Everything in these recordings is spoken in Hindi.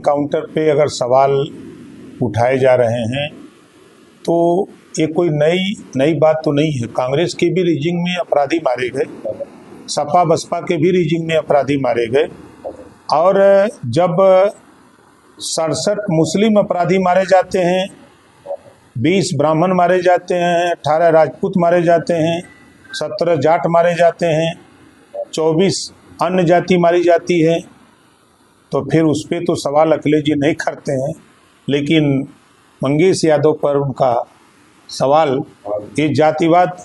काउंटर पे अगर सवाल उठाए जा रहे हैं तो ये कोई नई बात तो नहीं है। कांग्रेस के भी रीजिंग में अपराधी मारे गए, सपा बसपा के भी रीजिंग में अपराधी मारे गए, और जब 67 मुस्लिम अपराधी मारे जाते हैं, 20 ब्राह्मण मारे जाते हैं, 18 राजपूत मारे जाते हैं, 17 जाट मारे जाते हैं, 24 अन्य जाति मारी जाती है, तो फिर उस पर तो सवाल अखिलेश जी नहीं करते हैं। लेकिन मंगेश यादव पर उनका सवाल ये जातिवाद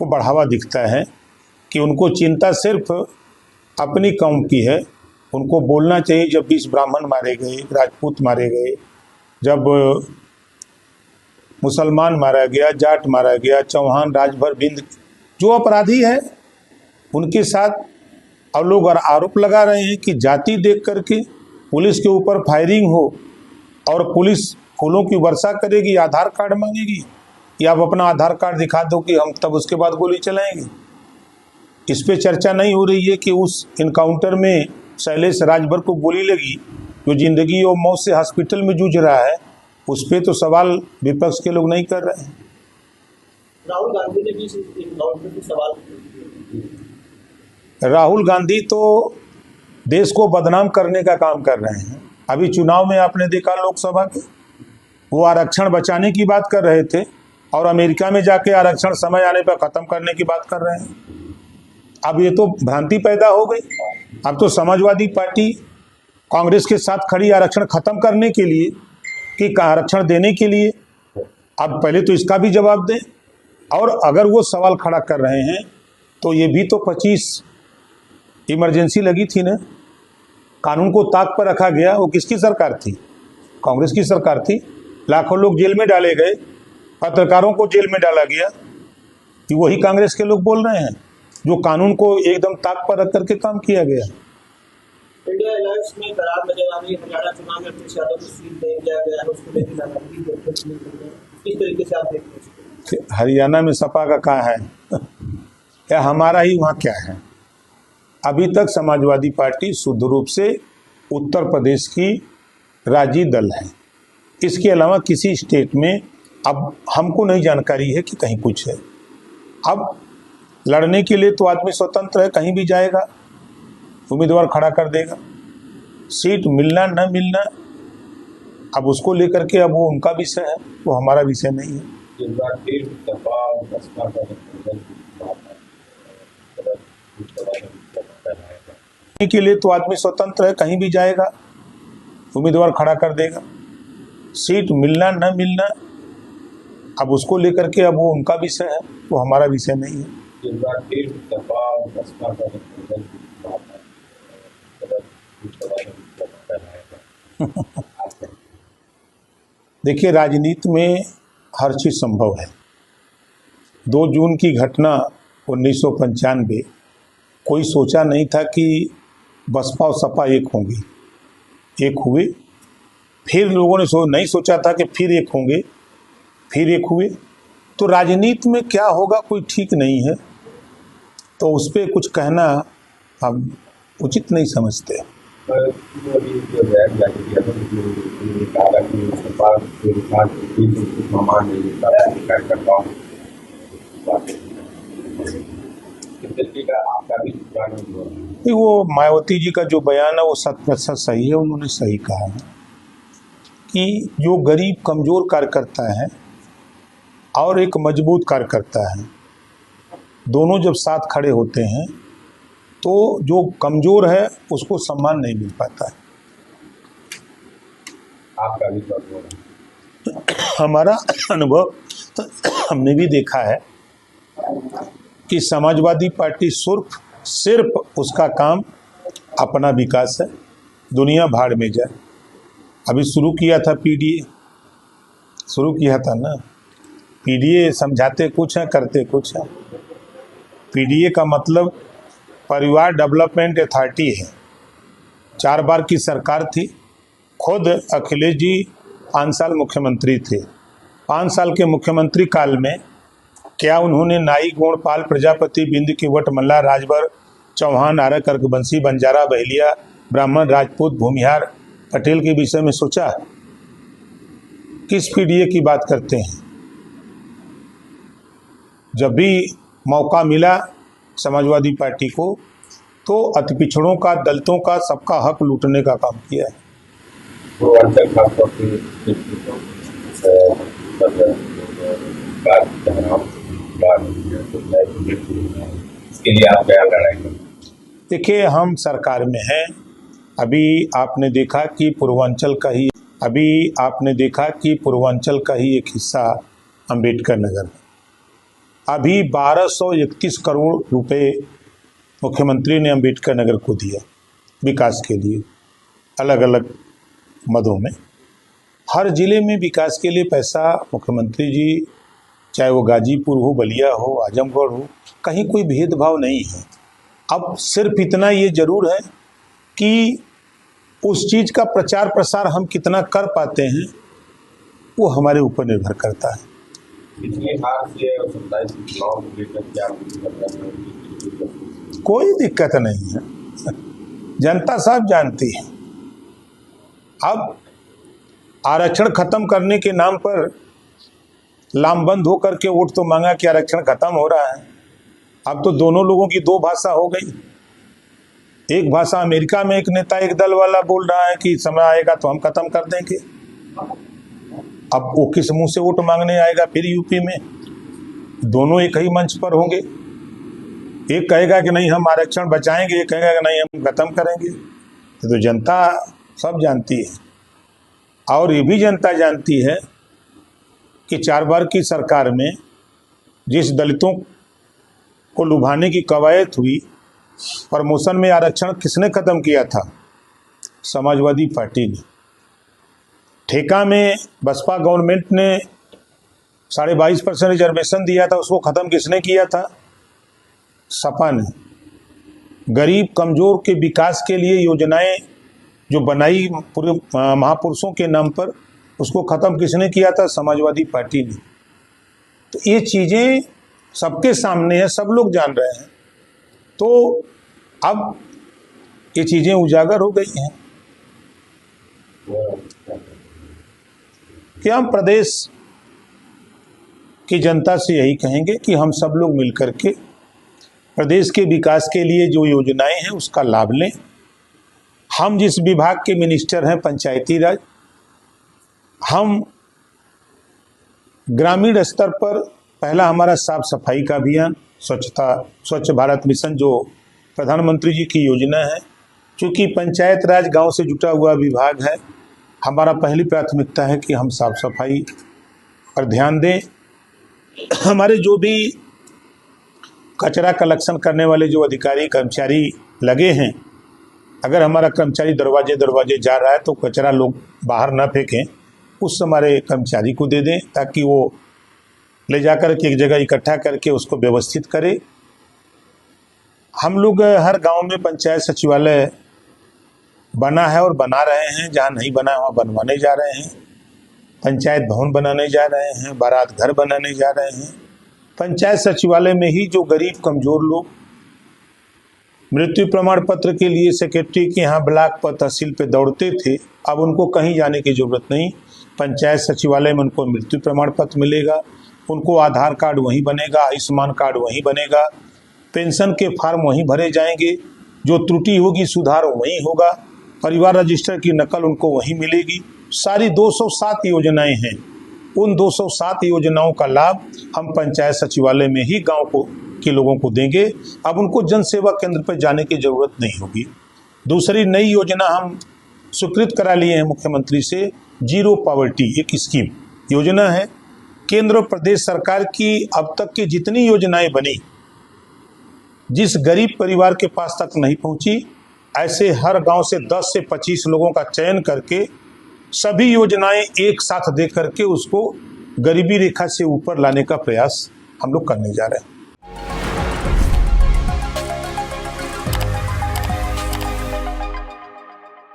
को बढ़ावा दिखता है कि उनको चिंता सिर्फ अपनी कौम की है। उनको बोलना चाहिए जब 20 ब्राह्मण मारे गए, राजपूत मारे गए, जब मुसलमान मारा गया, जाट मारा गया, चौहान, राजभर, बिंद, जो अपराधी है उनके साथ अब लोग और आरोप लगा रहे हैं कि जाति देख करके पुलिस के ऊपर फायरिंग हो और पुलिस फूलों की वर्षा करेगी, आधार कार्ड मांगेगी, या आप अपना आधार कार्ड दिखा दो कि हम तब उसके बाद गोली चलाएंगे। इस पे चर्चा नहीं हो रही है कि उस इनकाउंटर में शैलेश राजभर को गोली लगी, जो जिंदगी और मौत से हॉस्पिटल में जूझ रहा है, उस पे तो सवाल विपक्ष के लोग नहीं कर रहे हैं। राहुल गांधी ने भी इस इनकाउंटर पे सवाल राहुल गांधी तो देश को बदनाम करने का काम कर रहे हैं। अभी चुनाव में आपने देखा लोकसभा के, वो आरक्षण बचाने की बात कर रहे थे और अमेरिका में जाके आरक्षण समय आने पर खत्म करने की बात कर रहे हैं। अब ये तो भ्रांति पैदा हो गई। अब तो समाजवादी पार्टी कांग्रेस के साथ खड़ी आरक्षण खत्म करने के लिए कि आरक्षण देने के लिए। अब पहले तो इसका भी जवाब दें, और अगर वो सवाल खड़ा कर रहे हैं तो ये भी तो 25 इमरजेंसी लगी थी ना, कानून को ताक पर रखा गया। वो किसकी सरकार थी? कांग्रेस की सरकार थी। लाखों लोग जेल में डाले गए, पत्रकारों को जेल में डाला गया, कि वही कांग्रेस के लोग बोल रहे हैं जो कानून को एकदम ताक पर रख करके काम किया गया। इंडिया अलायंस में दरार नजर आ रही है। हरियाणा चुनाव में अखिलेश यादव को सीट नहीं दिया गया है, उसको लेकर नाराजगी किस तरीके से आप देखते हैं? हरियाणा में सपा का कहाँ है या हमारा ही वहाँ क्या है? अभी तक समाजवादी पार्टी शुद्ध रूप से उत्तर प्रदेश की राज्य दल है। इसके अलावा किसी स्टेट में अब हमको नहीं जानकारी है कि कहीं कुछ है। अब लड़ने के लिए तो आदमी स्वतंत्र है, कहीं भी जाएगा, उम्मीदवार खड़ा कर देगा। सीट मिलना न मिलना अब उसको लेकर के अब वो उनका विषय है, वो हमारा विषय नहीं है। के लिए तो आदमी स्वतंत्र है, कहीं भी जाएगा, उम्मीदवार खड़ा कर देगा। सीट मिलना न मिलना अब उसको लेकर के अब वो उनका विषय है, वो हमारा विषय नहीं है। देखिए, राजनीति में हर चीज संभव है। 2 जून की घटना 1995, कोई सोचा नहीं था कि बसपा और सपा एक होंगी। एक हुए, फिर लोगों ने नहीं सोचा था कि फिर एक होंगे, फिर एक हुए। तो राजनीति में क्या होगा कोई ठीक नहीं है, तो उस पर कुछ कहना हम उचित नहीं समझते। वो मायावती जी का जो बयान है वो 100% सही है। उन्होंने सही कहा है कि जो गरीब कमजोर कार्यकर्ता है और एक मजबूत कार्यकर्ता है, दोनों जब साथ खड़े होते हैं तो जो कमजोर है उसको सम्मान नहीं मिल पाता है। आपका भी हमारा अनुभव हमने भी देखा है कि समाजवादी पार्टी सिर्फ उसका काम अपना विकास है, दुनिया भाड़ में जाए। अभी शुरू किया था पीडीए, शुरू किया था ना पीडीए, समझाते कुछ है करते कुछ है। पीडीए का मतलब परिवार डेवलपमेंट अथॉरिटी है। 4 बार की सरकार थी, खुद अखिलेश जी 5 साल मुख्यमंत्री थे। 5 साल के मुख्यमंत्री काल में क्या उन्होंने नाई, गोणपाल, प्रजापति, बिंद की वट, मल्ला, राजभर, चौहान, आर्य, कर्कवंशी, बंजारा, बहेलिया, ब्राह्मण, राजपूत, भूमिहार, पटेल के विषय में सोचा? किस पीडीए की बात करते हैं? जब भी मौका मिला समाजवादी पार्टी को तो अति पिछड़ों का, दलितों का, सबका हक लूटने का काम किया है। इसके लिए आप क्या लड़ाएंगे? देखिए, हम सरकार में हैं। अभी आपने देखा कि पूर्वांचल का ही एक हिस्सा अंबेडकर नगर है। अभी 1231 करोड़ रुपए मुख्यमंत्री ने अंबेडकर नगर को दिया विकास के लिए, अलग अलग मदों में। हर जिले में विकास के लिए पैसा मुख्यमंत्री जी, चाहे वो गाजीपुर हो, बलिया हो, आजमगढ़ हो, कहीं कोई भेदभाव नहीं है। अब सिर्फ इतना ये जरूर है कि उस चीज़ का प्रचार प्रसार हम कितना कर पाते हैं वो हमारे ऊपर निर्भर करता है। कोई दिक्कत नहीं है, जनता सब जानती है। अब आरक्षण खत्म करने के नाम पर लामबंद होकर के वोट तो मांगा कि आरक्षण खत्म हो रहा है। अब तो दोनों लोगों की दो भाषा हो गई। एक भाषा अमेरिका में एक नेता, एक दल वाला बोल रहा है कि समय आएगा तो हम खत्म कर देंगे। अब वो किस मुंह से वोट मांगने आएगा फिर यूपी में? दोनों एक ही मंच पर होंगे। एक कहेगा कि नहीं हम आरक्षण बचाएंगे, एक कहेगा कि नहीं हम खत्म करेंगे। तो जनता सब जानती है, और ये भी जनता जानती है कि 4 बार की सरकार में जिस दलितों को लुभाने की कवायद हुई, प्रमोशन में आरक्षण किसने खत्म किया था? समाजवादी पार्टी ने। ठेका में बसपा गवर्नमेंट ने 22.5% रिजर्वेशन दिया था, उसको खत्म किसने किया था? सपा ने। गरीब कमजोर के विकास के लिए योजनाएं जो बनाई पूरे महापुरुषों के नाम पर, उसको खत्म किसने किया था? समाजवादी पार्टी ने। तो ये चीजें सबके सामने है, सब लोग जान रहे हैं। तो अब ये चीजें उजागर हो गई हैं कि हम प्रदेश की जनता से यही कहेंगे कि हम सब लोग मिलकर के प्रदेश के विकास के लिए जो योजनाएं हैं उसका लाभ लें। हम जिस विभाग के मिनिस्टर हैं, पंचायती राज, हम ग्रामीण स्तर पर पहला हमारा साफ सफाई का अभियान, स्वच्छ भारत मिशन जो प्रधानमंत्री जी की योजना है, चूँकि पंचायत राज गांव से जुटा हुआ विभाग है, हमारा पहली प्राथमिकता है कि हम साफ सफाई पर ध्यान दें। हमारे जो भी कचरा कलेक्शन करने वाले जो अधिकारी कर्मचारी लगे हैं, अगर हमारा कर्मचारी दरवाजे दरवाजे जा रहा है तो कचरा लोग बाहर ना फेंकें, उस हमारे कर्मचारी को दे दें ताकि वो ले जाकर के एक जगह इकट्ठा करके उसको व्यवस्थित करे। हम लोग हर गांव में पंचायत सचिवालय बना है और बना रहे हैं, जहां नहीं बना है वहाँ बनवाने जा रहे हैं। पंचायत भवन बनाने जा रहे हैं, बारात घर बनाने जा रहे हैं। पंचायत सचिवालय में ही जो गरीब कमजोर लोग मृत्यु प्रमाण पत्र के लिए सेक्रेटरी के यहाँ ब्लॉक पर, तहसील पे दौड़ते थे, अब उनको कहीं जाने की जरूरत नहीं। पंचायत सचिवालय में उनको मृत्यु प्रमाण पत्र मिलेगा, उनको आधार कार्ड वहीं बनेगा, आयुष्मान कार्ड वहीं बनेगा, पेंशन के फार्म वहीं भरे जाएंगे, जो त्रुटि होगी सुधार वहीं होगा, परिवार रजिस्टर की नकल उनको वहीं मिलेगी। सारी 207 योजनाएं हैं। उन 207 योजनाओं का लाभ हम पंचायत सचिवालय में ही गांव के लोगों को देंगे। अब उनको जन सेवा केंद्र पर जाने की जरूरत नहीं होगी। दूसरी नई योजना हम स्वीकृत करा लिए हैं मुख्यमंत्री से, जीरो पॉवर्टी एक स्कीम योजना है। केंद्र और प्रदेश सरकार की अब तक की जितनी योजनाएं बनी, जिस गरीब परिवार के पास तक नहीं पहुंची, ऐसे हर गांव से 10 से 25 लोगों का चयन करके सभी योजनाएं एक साथ दे करके उसको गरीबी रेखा से ऊपर लाने का प्रयास हम लोग करने जा रहे हैं।